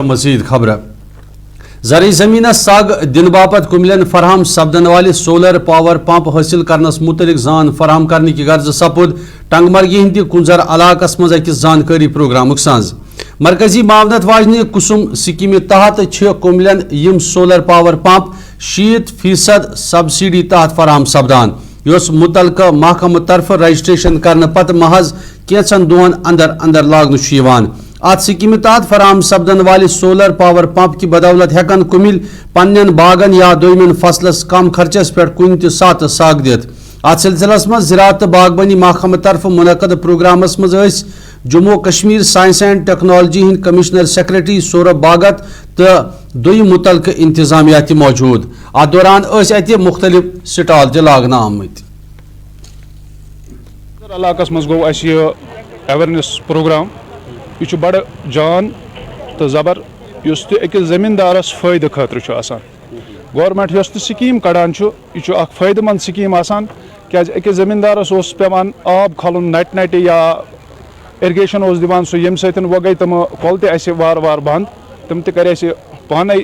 مزید خبر زرعی زمین سگ دن باپت کملین فراہم سپدن والے سولر پاور پمپ حاصل کرنس متعلق زان فراہم کرنے کی غرض سپود ٹنگمرگی ہند کنزر علاقس مز اکس زانکاری پروگرام ساز مرکزی معاونت واجنہ کسم سکیم تحت کملین یم سولر پاور پمپ 60% سبسڈی تحت فراہم سپدان یس متعلقہ محکمہ طرف رجسٹریشن کرنے پتہ محض کینچن دہن اندر اندر لاگنہ ات سکیم تحت فراہم سپدن والے سولر پاور پمپ کی بدولت ہیکن کمل پنن باغن یا دویمن فصلس کم خرچس پہ کن تہ سات ساگ دت ات سلسلس مز زراعت باغبانی محکمہ طرف منعقد پروگرامس مز Jammu Kashmir science and technology ہند کمشنر سیکرٹری سورب باغت تو دوی متعلقہ انتظامیہ تہ موجود ات دوران ات مختلف سٹال تہ لاگنہ آمت علاقس مز گو اس اویرنس پروگرام یہ بڑ جان تو زبر اس تکس زمیندارس فائدہ خاطر آسان گورنمنٹ یس تہ سکیم کڑان یہ اخ فائدہ مند سکیم آسان کیاز أکس زمیندارس اس پیوان آب کھالن نٹ نٹ یا اِرگیشن اس دِوان سُہ ییٚمہِ سۭتۍ وۄنۍ گٔے تِم کۄل تہِ اَسہِ وارٕ وارٕ بنٛد تِم تہِ کَرِ اَسہِ پانے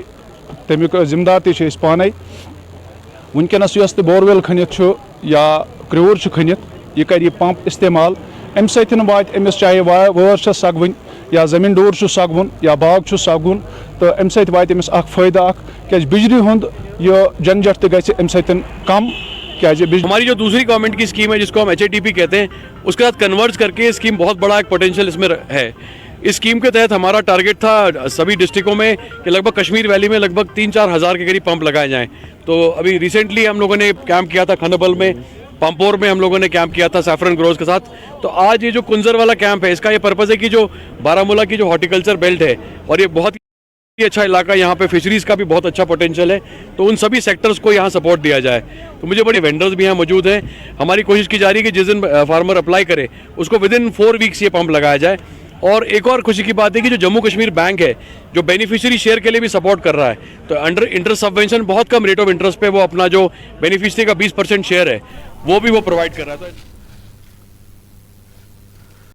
تَمیُک ذمہٕ دار تہِ چھِ أسۍ پانے وٕنکٮ۪نس یۄس تہِ بورویل کھٔنِتھ چھُ یا کرٛیوٗر چھُ کھٔنِتھ یہِ کَرِ یہِ پمپ استعمال اَمہِ سۭتۍ واتہِ أمِس چاہے وٲر چھےٚ سگوٕنۍ یا زٔمیٖن ڈوٗر چھُ سگوُن یا باغ چھُ سگوُن تہٕ اَمہِ سۭتۍ واتہِ أمِس اکھ فٲیدٕ اکھ کیٛازِ بجلی ہُنٛد یہِ جھنجٹ تہِ گژھِ اَمہِ سۭتۍ کم. ہماری جو دوسری گورنمنٹ کی اسکیم ہے جس کو ہم HATP کہتے ہیں اس کے ساتھ کنورٹ کر کے اسکیم بہت بڑا ایک پوٹینشیل اس میں ہے. اس اسکیم کے تحت ہمارا ٹارگٹ تھا سبھی ڈسٹرکوں میں کہ لگ بھگ کشمیر ویلی میں لگ بھگ 3-4 ہزار کے قریب پمپ لگائے جائیں. تو ابھی ریسنٹلی ہم لوگوں نے کیمپ کیا تھا کھنبل میں, پمپور میں ہم لوگوں نے کیمپ کیا تھا سیفرن گروز کے ساتھ. تو آج یہ جو کنزر والا کیمپ ہے اس کا یہ پرپز ہے کہ جو بارہمولہ کی جو ہارٹیکلچر بیلٹ ہے اور یہ بہت اچھا علاقہ, یہاں پہ فشریز کا بھی بہت اچھا پوٹینشیل ہے, تو ان سبھی سیکٹرز کو یہاں سپورٹ دیا جائے. تو مجھے بڑے وینڈرز بھی یہاں موجود ہیں. ہماری کوشش کی جا رہی ہے کہ جس دن فارمر اپلائی کرے اس کو ودن 4 ویکس یہ پمپ لگایا جائے. اور ایک اور خوشی کی بات ہے کہ جو جموں کشمیر بینک ہے جو بینیفیشری شیئر کے لیے بھی سپورٹ کر رہا ہے, تو انٹرسٹ سبوینشن بہت کم ریٹ آف انٹرسٹ پہ وہ اپنا جو بینیفیشری کا 20% شیئر ہے وہ بھی وہ پرووائڈ کر رہا ہے.